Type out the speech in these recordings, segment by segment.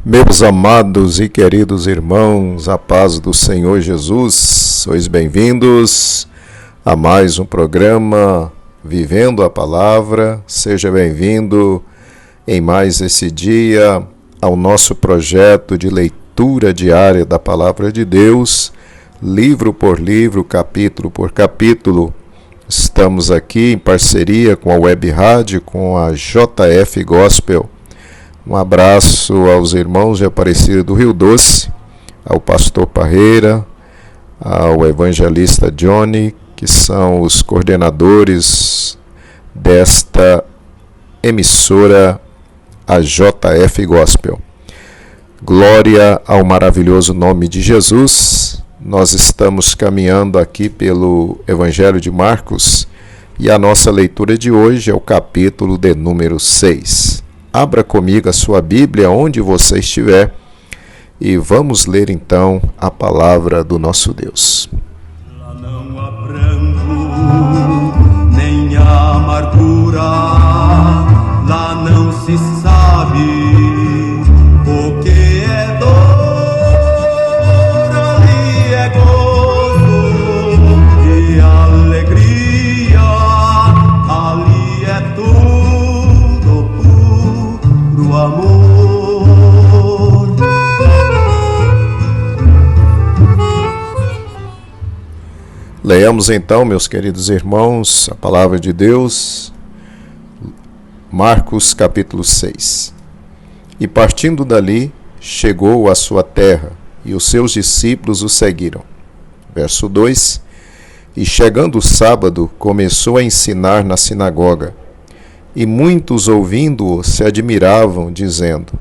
Meus amados e queridos irmãos, a paz do Senhor Jesus, sois bem-vindos a mais um programa Vivendo a Palavra. Seja bem-vindo em mais esse dia ao nosso projeto de leitura diária da Palavra de Deus, livro por livro, capítulo por capítulo. Estamos aqui em parceria com a Web Rádio, com a JF Gospel. Um abraço aos irmãos de Aparecida do Rio Doce, ao pastor Parreira, ao evangelista Johnny, que são os coordenadores desta emissora, a JF Gospel. Glória ao maravilhoso nome de Jesus. Nós estamos caminhando aqui pelo Evangelho de Marcos e a nossa leitura de hoje é o capítulo de número 6. Abra comigo a sua Bíblia onde você estiver e vamos ler então a palavra do nosso Deus. Lá não há pranto, nem amargura, lá não se sabe o que é dor, ali é gozo e alegria, ali é tudo puro amor. Leamos então, meus queridos irmãos, a palavra de Deus, Marcos capítulo 6. E partindo dali, chegou à sua terra, e os seus discípulos o seguiram. Verso 2. E chegando o sábado, começou a ensinar na sinagoga. E muitos, ouvindo-o, se admiravam, dizendo: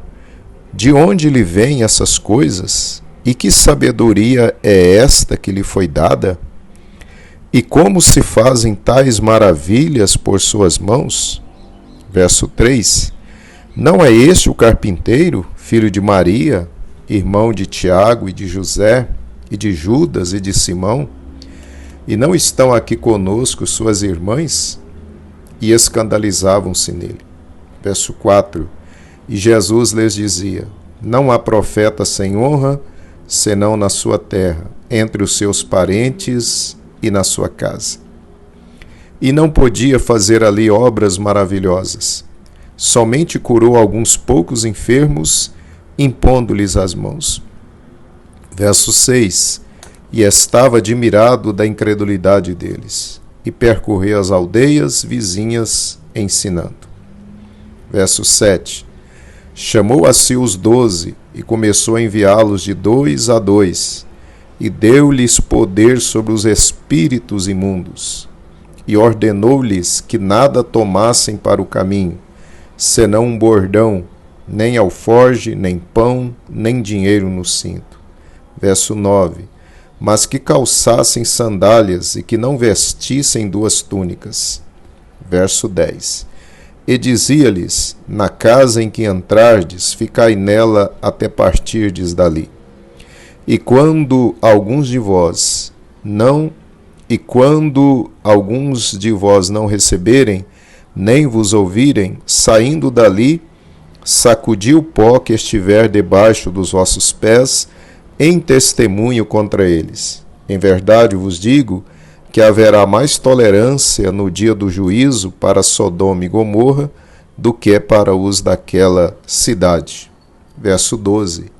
De onde lhe vêm essas coisas? E que sabedoria é esta que lhe foi dada? E como se fazem tais maravilhas por suas mãos? Verso 3. Não é este o carpinteiro, filho de Maria, irmão de Tiago e de José, e de Judas e de Simão? E não estão aqui conosco suas irmãs? E escandalizavam-se nele. Verso 4. E Jesus lhes dizia: Não há profeta sem honra, senão na sua terra, entre os seus parentes e na sua casa. E não podia fazer ali obras maravilhosas. Somente curou alguns poucos enfermos, impondo-lhes as mãos. Verso 6. E estava admirado da incredulidade deles, e percorreu as aldeias vizinhas, ensinando. Verso 7. Chamou a si os 12, e começou a enviá-los de 2 a 2, e deu-lhes poder sobre os espíritos imundos, e ordenou-lhes que nada tomassem para o caminho, senão um bordão, nem alforge, nem pão, nem dinheiro no cinto. Verso 9. Mas que calçassem sandálias e que não vestissem 2 túnicas. Verso 10. E dizia-lhes: Na casa em que entrardes, ficai nela até partirdes dali. E quando alguns de vós não receberem, nem vos ouvirem, saindo dali, sacudi o pó que estiver debaixo dos vossos pés, em testemunho contra eles. Em verdade vos digo que haverá mais tolerância no dia do juízo para Sodoma e Gomorra do que para os daquela cidade. Verso 12.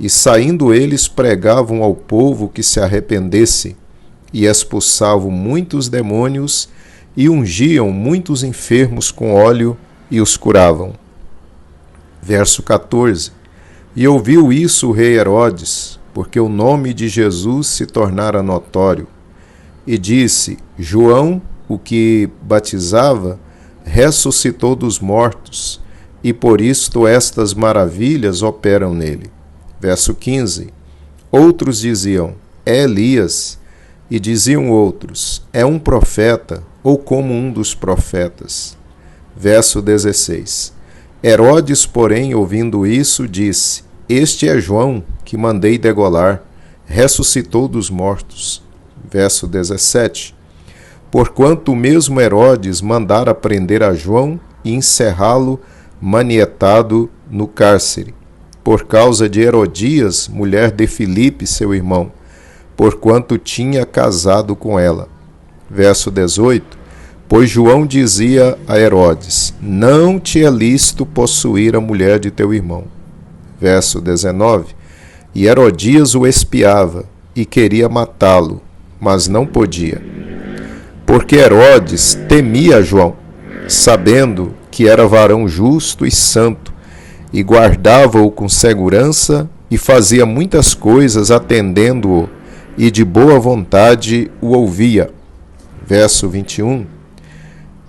E saindo eles pregavam ao povo que se arrependesse, e expulsavam muitos demônios, e ungiam muitos enfermos com óleo, e os curavam. Verso 14. E ouviu isso o rei Herodes, porque o nome de Jesus se tornara notório, e disse: João, o que batizava, ressuscitou dos mortos, e por isto estas maravilhas operam nele. Verso 15. Outros diziam: É Elias. E diziam outros: É um profeta, ou como um dos profetas. Verso 16. Herodes, porém, ouvindo isso, disse: Este é João, que mandei degolar, ressuscitou dos mortos. Verso 17. Porquanto o mesmo Herodes mandara prender a João e encerrá-lo manietado no cárcere. por causa de Herodias, mulher de Filipe, seu irmão, porquanto tinha casado com ela. Verso 18. Pois João dizia a Herodes: não te é lícito possuir a mulher de teu irmão. Verso 19. E Herodias o espiava e queria matá-lo, mas não podia. Porque Herodes temia João, sabendo que era varão justo e santo, e guardava-o com segurança e fazia muitas coisas atendendo-o, e de boa vontade o ouvia. Verso 21.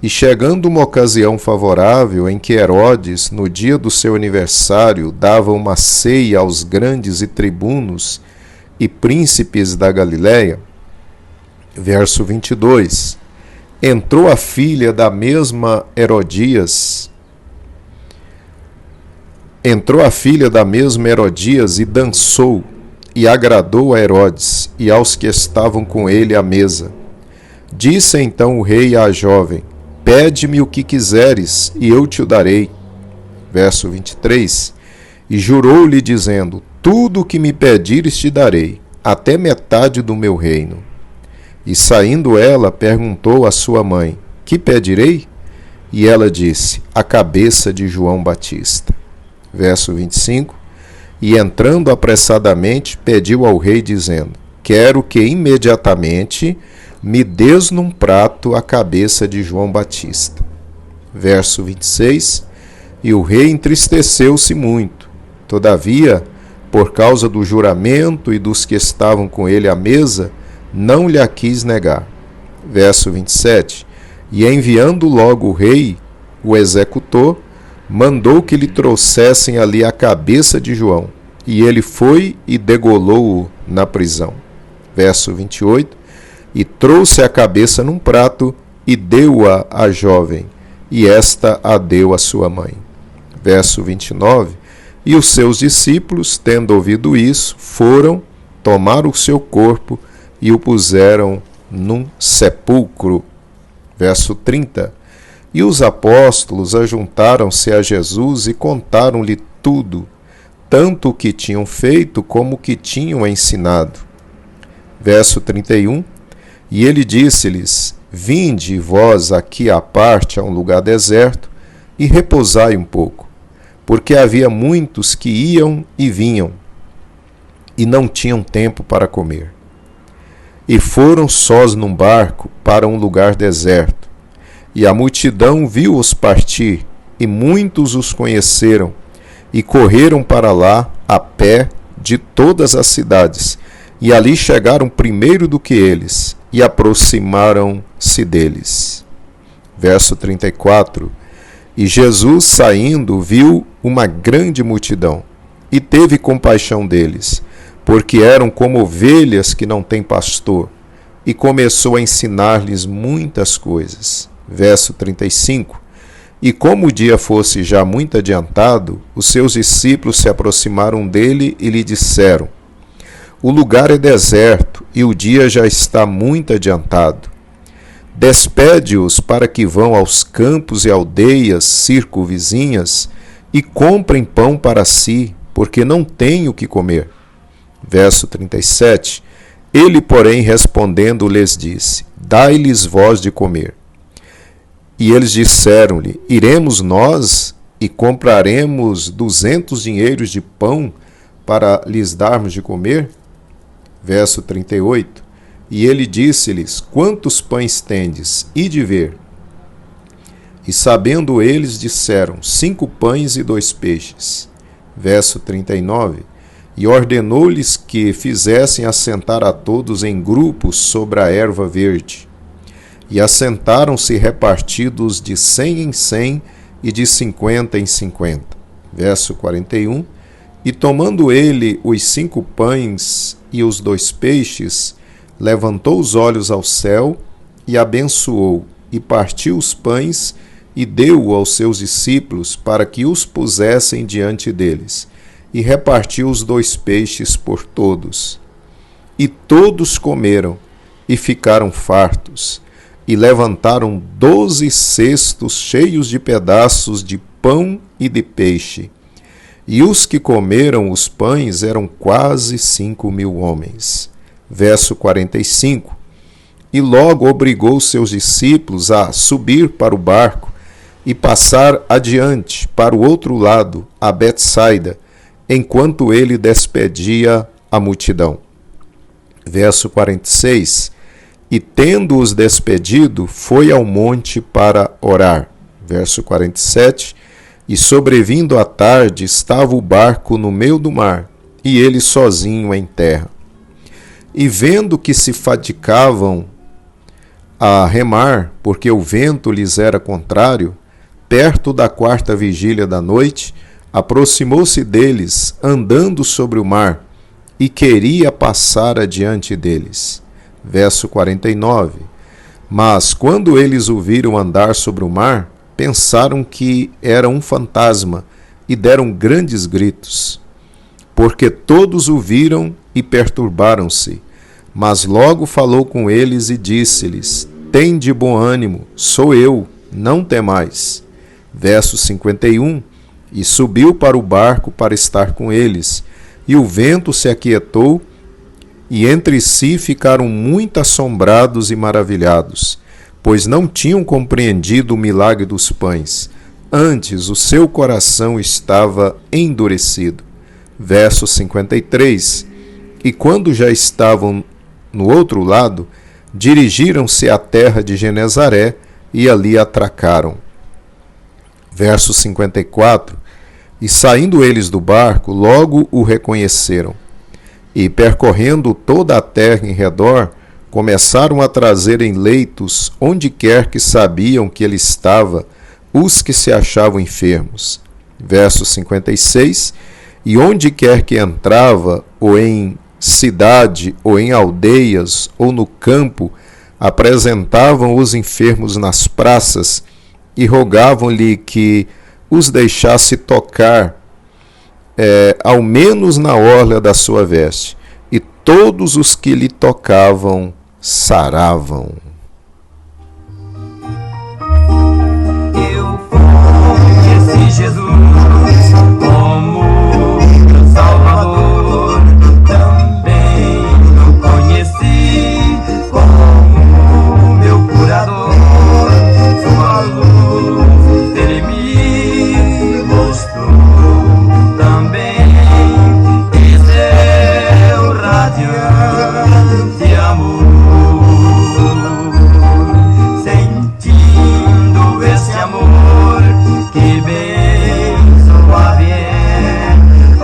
E chegando uma ocasião favorável em que Herodes, no dia do seu aniversário, dava uma ceia aos grandes e tribunos e príncipes da Galiléia, verso 22, entrou a filha da mesma Herodias, e dançou, e agradou a Herodes e aos que estavam com ele à mesa. Disse então o rei à jovem: pede-me o que quiseres, e eu te o darei. Verso 23. E jurou-lhe, dizendo: tudo o que me pedires te darei, até metade do meu reino. E saindo ela, perguntou à sua mãe: que pedirei? E ela disse: a cabeça de João Batista. Verso 25. E entrando apressadamente, pediu ao rei, dizendo: quero que imediatamente me des num prato a cabeça de João Batista. Verso 26. E o rei entristeceu-se muito. Todavia, por causa do juramento e dos que estavam com ele à mesa, não lhe a quis negar. Verso 27. E enviando logo o rei, o executor, mandou que lhe trouxessem ali a cabeça de João. E ele foi e degolou-o na prisão. Verso 28. E trouxe a cabeça num prato e deu-a à jovem, e esta a deu à sua mãe. Verso 29. E os seus discípulos, tendo ouvido isso, foram, tomaram o seu corpo e o puseram num sepulcro. Verso 30. E os apóstolos ajuntaram-se a Jesus e contaram-lhe tudo, tanto o que tinham feito como o que tinham ensinado. Verso 31. E ele disse-lhes: vinde vós aqui à parte a um lugar deserto e repousai um pouco, porque havia muitos que iam e vinham, e não tinham tempo para comer. E foram sós num barco para um lugar deserto. E a multidão viu-os partir, e muitos os conheceram, e correram para lá a pé de todas as cidades, e ali chegaram primeiro do que eles, e aproximaram-se deles. Verso 34. E Jesus, saindo, viu uma grande multidão, e teve compaixão deles, porque eram como ovelhas que não têm pastor, e começou a ensinar-lhes muitas coisas. Verso 35. E como o dia fosse já muito adiantado, os seus discípulos se aproximaram dele e lhe disseram: o lugar é deserto e o dia já está muito adiantado. Despede-os para que vão aos campos e aldeias circunvizinhas e comprem pão para si, porque não têm o que comer. Verso 37. Ele, porém, respondendo, lhes disse: dai-lhes vós de comer. E eles disseram-lhe: iremos nós e compraremos 200 dinheiros de pão para lhes darmos de comer? Verso 38. E ele disse-lhes: quantos pães tendes? Ide ver. E sabendo eles, disseram: 5 pães e 2 peixes. Verso 39. E ordenou-lhes que fizessem assentar a todos em grupos sobre a erva verde. E assentaram-se repartidos de 100 em 100 e de 50 em 50. Verso 41. E tomando ele os 5 pães e os 2 peixes, levantou os olhos ao céu e abençoou, e partiu os pães e deu-o aos seus discípulos para que os pusessem diante deles, e repartiu os 2 peixes por todos. E todos comeram e ficaram fartos, e levantaram 12 cestos cheios de pedaços de pão e de peixe. e os que comeram os pães eram quase 5.000 homens. Verso 45. E logo obrigou seus discípulos a subir para o barco e passar adiante para o outro lado, a Betsaida, enquanto ele despedia a multidão. Verso 46. E tendo-os despedido, foi ao monte para orar. Verso 47. E sobrevindo à tarde, estava o barco no meio do mar, e ele sozinho em terra. E vendo que se fatigavam a remar, porque o vento lhes era contrário, perto da 4ª vigília da noite, aproximou-se deles, andando sobre o mar, e queria passar adiante deles. Verso 49. Mas quando eles o viram andar sobre o mar, pensaram que era um fantasma e deram grandes gritos, porque todos o viram e perturbaram-se. Mas logo falou com eles e disse-lhes: Tende bom ânimo, sou eu, não temais. Verso 51. E subiu para o barco para estar com eles, e o vento se aquietou, e entre si ficaram muito assombrados e maravilhados, pois não tinham compreendido o milagre dos pães. Antes o seu coração estava endurecido. Verso 53. E quando já estavam no outro lado, dirigiram-se à terra de Genezaré e ali atracaram. Verso 54. E saindo eles do barco, logo o reconheceram. E percorrendo toda a terra em redor, começaram a trazer em leitos, onde quer que sabiam que ele estava, os que se achavam enfermos. Verso 56. E onde quer que entrava, ou em cidade, ou em aldeias, ou no campo, apresentavam os enfermos nas praças e rogavam-lhe que os deixasse tocar, ao menos na orla da sua veste. E todos os que lhe tocavam saravam. Eu conheci Jesus como meu Salvador, também o conheci como meu curador. Sua luz ele me mostrou também, e seu radiante amor. Sentindo esse amor que bem suave é,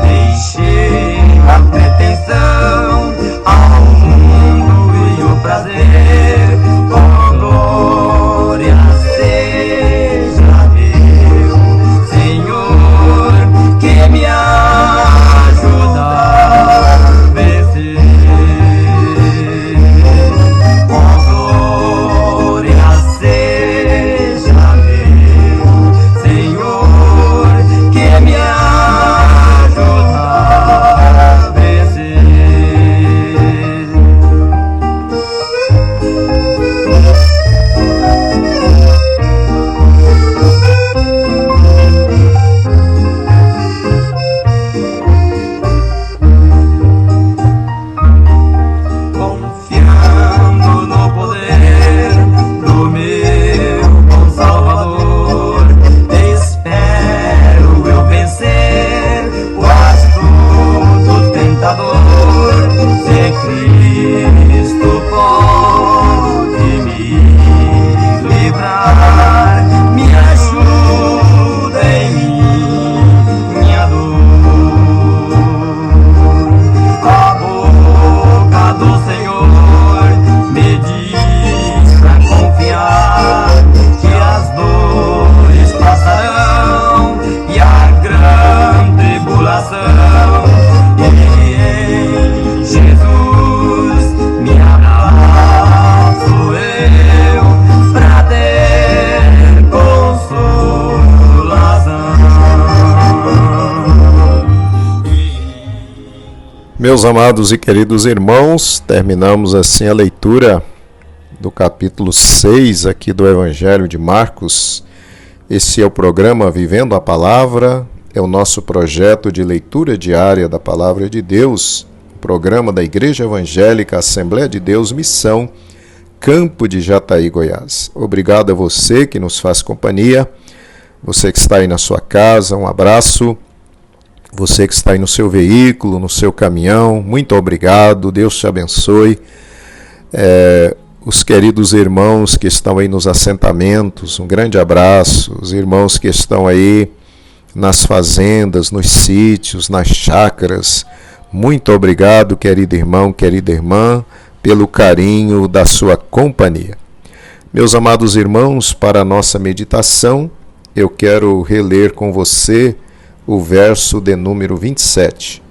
deixei a pretensão ao mundo e o prazer, com glória seja meu Senhor, que me ajuda a vencer. Com glória seja meu Senhor, que me ajuda a vencer. Confiando no poder do meu bom Salvador, espero eu vencer o astuto tentador. Se Cristo pode me livrar, me ajuda em minha dor. A boca do Senhor me diz pra confiar que as dores passarão e a grande tribulação, e em Jesus me abraço eu pra ter consolação. Meus amados e queridos irmãos, terminamos assim a leitura do capítulo 6 aqui do Evangelho de Marcos. Esse é o programa Vivendo a Palavra. é o nosso projeto de leitura diária da Palavra de Deus, programa da Igreja Evangélica Assembleia de Deus Missão, Campo de Jataí, Goiás. Obrigado a você que nos faz companhia, você que está aí na sua casa, um abraço. Você que está aí no seu veículo, no seu caminhão, muito obrigado, Deus te abençoe. Os queridos irmãos que estão aí nos assentamentos, um grande abraço. Os irmãos que estão aí nas fazendas, nos sítios, nas chácaras, muito obrigado, querido irmão, querida irmã, pelo carinho da sua companhia. Meus amados irmãos, para a nossa meditação, eu quero reler com você o verso de número 27.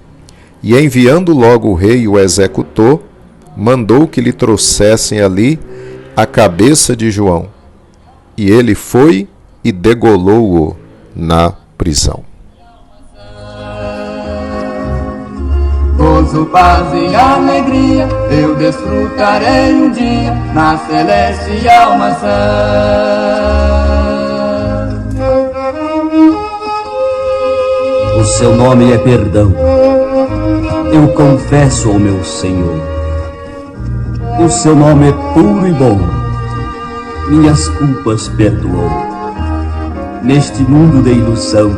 E enviando logo o rei o executor, mandou que lhe trouxessem ali a cabeça de João. E ele foi e degolou-o na prisão. Gozo, paz e alegria eu desfrutarei um dia na celestial maçã. O seu nome é perdão. Eu confesso ao meu Senhor. O seu nome é puro e bom. Minhas culpas perdoou. Neste mundo de ilusão,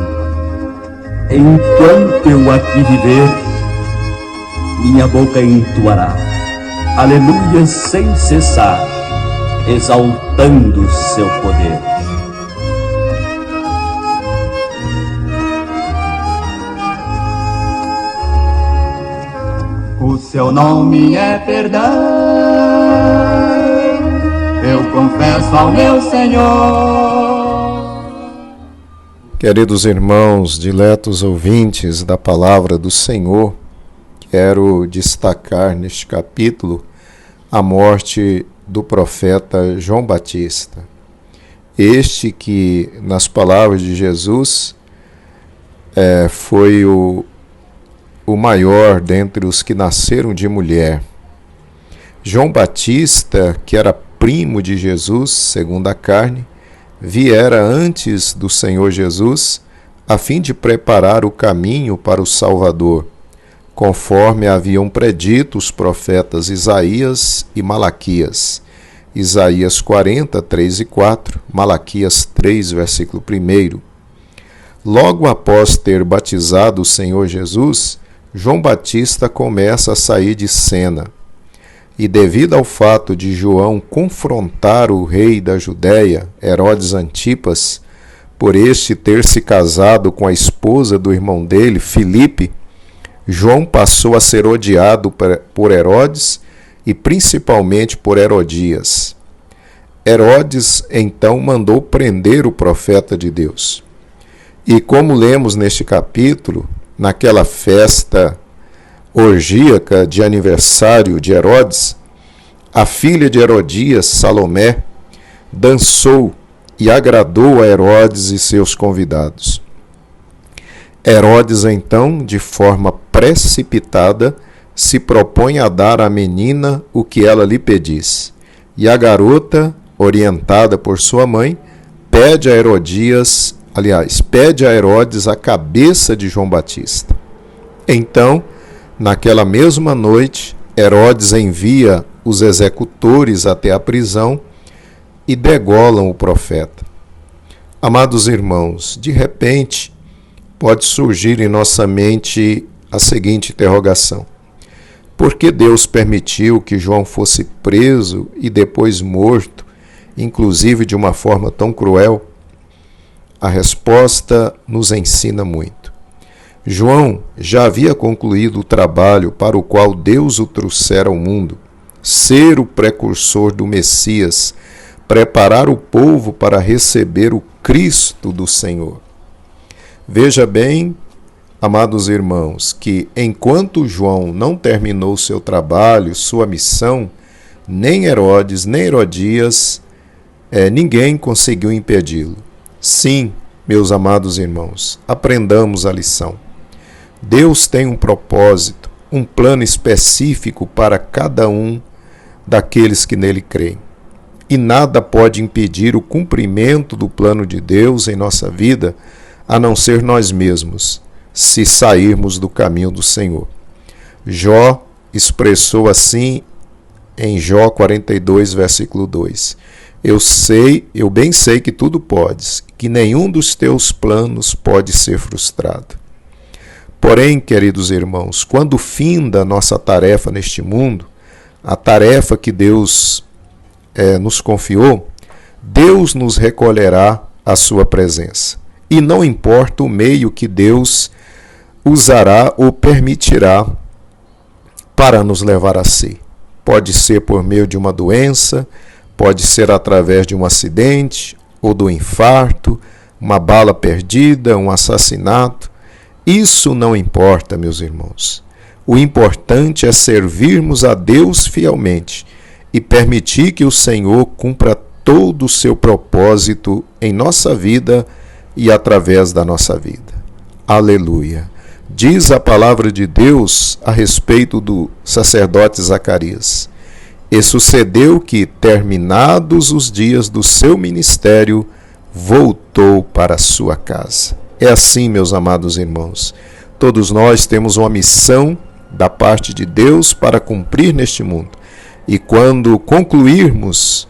enquanto eu aqui viver, minha boca entoará aleluia sem cessar, exaltando seu poder. O seu nome é perdão, eu confesso ao meu Senhor. Queridos irmãos, diletos ouvintes da palavra do Senhor, quero destacar neste capítulo a morte do profeta João Batista. Este que, nas palavras de Jesus, foi o maior dentre os que nasceram de mulher. João Batista, que era primo de Jesus, segundo a carne, viera antes do Senhor Jesus, a fim de preparar o caminho para o Salvador, conforme haviam predito os profetas Isaías e Malaquias. Isaías 40, 3 e 4, Malaquias 3, versículo 1. Logo após ter batizado o Senhor Jesus, João Batista começa a sair de cena. E devido ao fato de João confrontar o rei da Judéia, Herodes Antipas, por este ter se casado com a esposa do irmão dele, Filipe, João passou a ser odiado por Herodes e principalmente por Herodias. Herodes então mandou prender o profeta de Deus. E como lemos neste capítulo, naquela festa orgíaca de aniversário de Herodes, a filha de Herodias, Salomé, dançou e agradou a Herodes e seus convidados. Herodes, então, de forma precipitada, se propõe a dar à menina o que ela lhe pedisse. E a garota, orientada por sua mãe, pede a Herodes a cabeça de João Batista. Então, naquela mesma noite, Herodes envia os executores até a prisão e degolam o profeta. Amados irmãos, de repente, pode surgir em nossa mente a seguinte interrogação: por que Deus permitiu que João fosse preso e depois morto, inclusive de uma forma tão cruel? A resposta nos ensina muito. João já havia concluído o trabalho para o qual Deus o trouxera ao mundo, ser o precursor do Messias, preparar o povo para receber o Cristo do Senhor. Veja bem, amados irmãos, que enquanto João não terminou seu trabalho, sua missão, nem Herodes, nem Herodias, ninguém conseguiu impedi-lo. Sim, meus amados irmãos, aprendamos a lição. Deus tem um propósito, um plano específico para cada um daqueles que nele creem. E nada pode impedir o cumprimento do plano de Deus em nossa vida, a não ser nós mesmos, se sairmos do caminho do Senhor. Jó expressou assim em Jó 42, versículo 2. Eu bem sei que tudo podes, que nenhum dos teus planos pode ser frustrado. Porém, queridos irmãos, quando finda a nossa tarefa neste mundo, a tarefa que Deus nos confiou, Deus nos recolherá à sua presença. E não importa o meio que Deus usará ou permitirá para nos levar a si. Pode ser por meio de uma doença, pode ser através de um acidente ou do infarto, uma bala perdida, um assassinato. Isso não importa, meus irmãos. O importante é servirmos a Deus fielmente e permitir que o Senhor cumpra todo o seu propósito em nossa vida e através da nossa vida. Aleluia! Diz a palavra de Deus a respeito do sacerdote Zacarias. E sucedeu que, terminados os dias do seu ministério, voltou para a sua casa. É assim, meus amados irmãos. Todos nós temos uma missão da parte de Deus para cumprir neste mundo. E quando concluirmos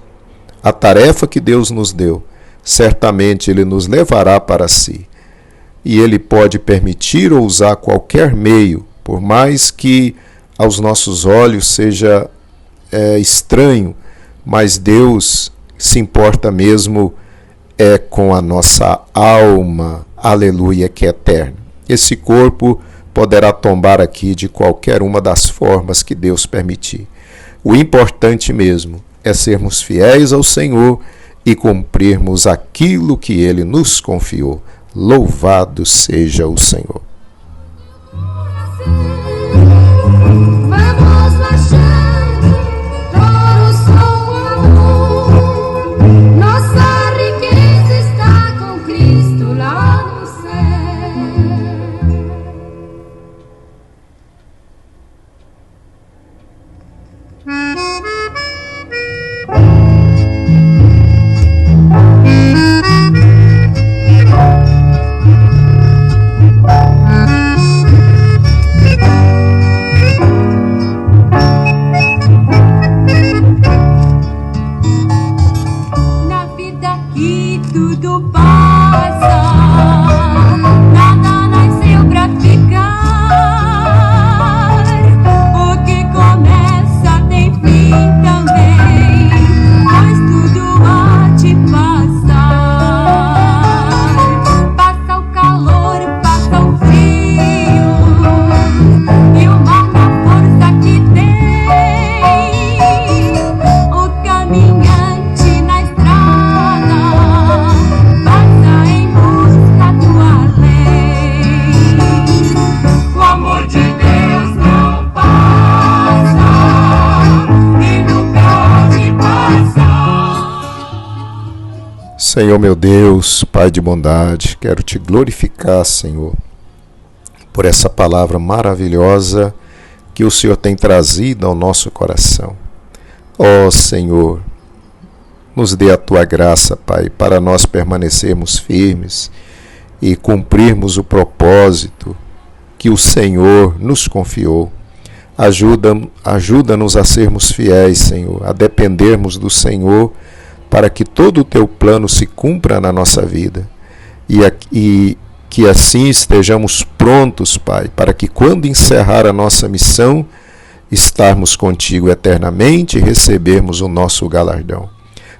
a tarefa que Deus nos deu, certamente Ele nos levará para si. E Ele pode permitir ou usar qualquer meio, por mais que aos nossos olhos seja estranho, mas Deus se importa mesmo com a nossa alma, aleluia, que é eterna. Esse corpo poderá tombar aqui de qualquer uma das formas que Deus permitir. O importante mesmo é sermos fiéis ao Senhor e cumprirmos aquilo que Ele nos confiou. Louvado seja o Senhor. Vamos marchando, todos com amor. Nossa riqueza está com Cristo lá no céu. Senhor meu Deus, Pai de bondade, quero te glorificar, Senhor, por essa palavra maravilhosa que o Senhor tem trazido ao nosso coração. Ó Senhor, nos dê a tua graça, Pai, para nós permanecermos firmes e cumprirmos o propósito que o Senhor nos confiou. Ajuda-nos a sermos fiéis, Senhor, a dependermos do Senhor, para que todo o teu plano se cumpra na nossa vida e que assim estejamos prontos, Pai, para que quando encerrar a nossa missão, estarmos contigo eternamente e recebermos o nosso galardão.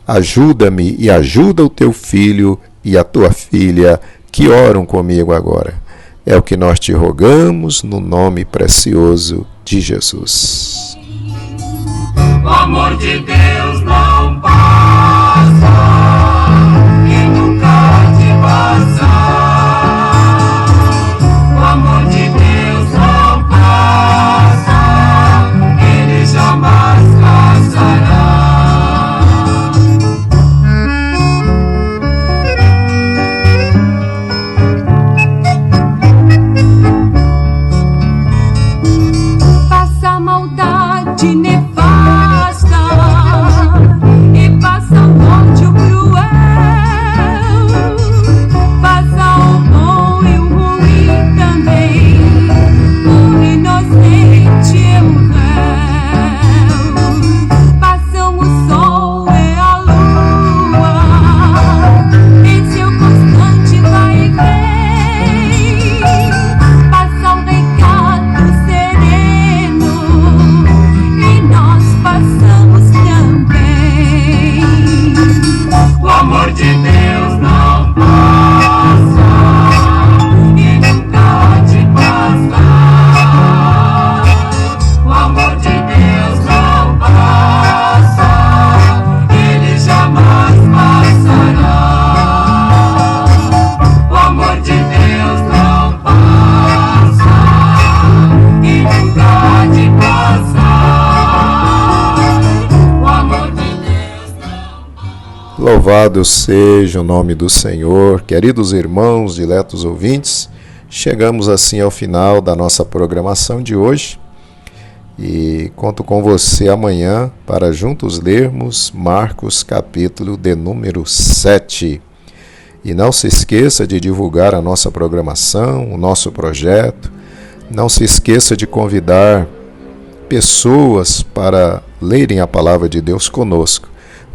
Ajuda-me e ajuda o teu filho e a tua filha que oram comigo agora. É o que nós te rogamos no nome precioso de Jesus. O amor de Deus não passa e nunca te passa. O amor de Deus não passa, Ele jamais passará. Passa a maldade nefasta Louvado seja o nome do Senhor. Queridos irmãos, diletos ouvintes, chegamos assim ao final da nossa programação de hoje e conto com você amanhã para juntos lermos Marcos capítulo de número 7. E não se esqueça de divulgar a nossa programação, o nosso projeto. Não se esqueça de convidar pessoas para lerem a palavra de Deus conosco.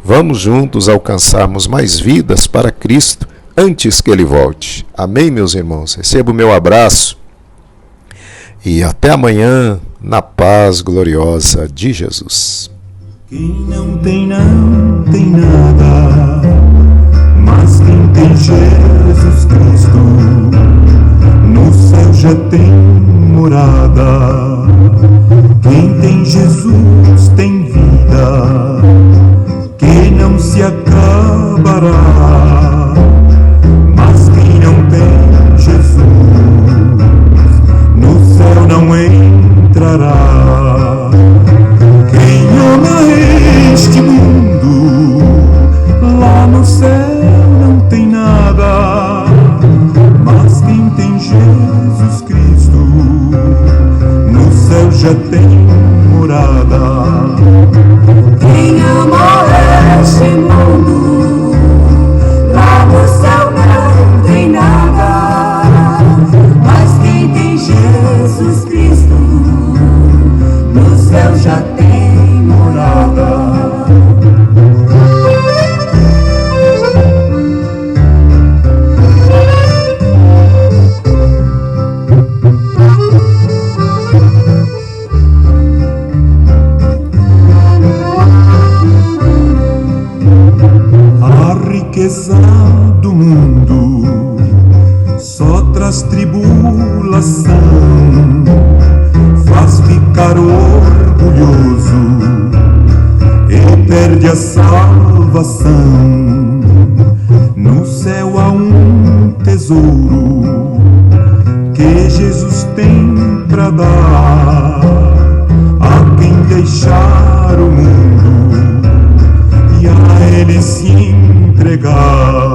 Vamos juntos alcançarmos mais vidas para Cristo antes que Ele volte. Amém, meus irmãos? Receba o meu abraço e até amanhã na paz gloriosa de Jesus. Quem não tem nada, mas quem tem Jesus Cristo, no céu já tem morada. Quem tem Jesus tem vida, que não se acabará. Mas quem não tem Jesus, no céu não entrará. Quem ama este mundo, lá no céu não tem nada. Mas quem tem Jesus Cristo, no céu já tem morada. Quem ama este mundo, lá no céu não tem nada. Mas quem tem Jesus Cristo, no céu já tem morada. Riqueza do mundo só traz tribulação, faz ficar orgulhoso e perde a salvação. No céu há um tesouro que Jesus tem pra dar a quem deixar o mundo e a Ele se entregar.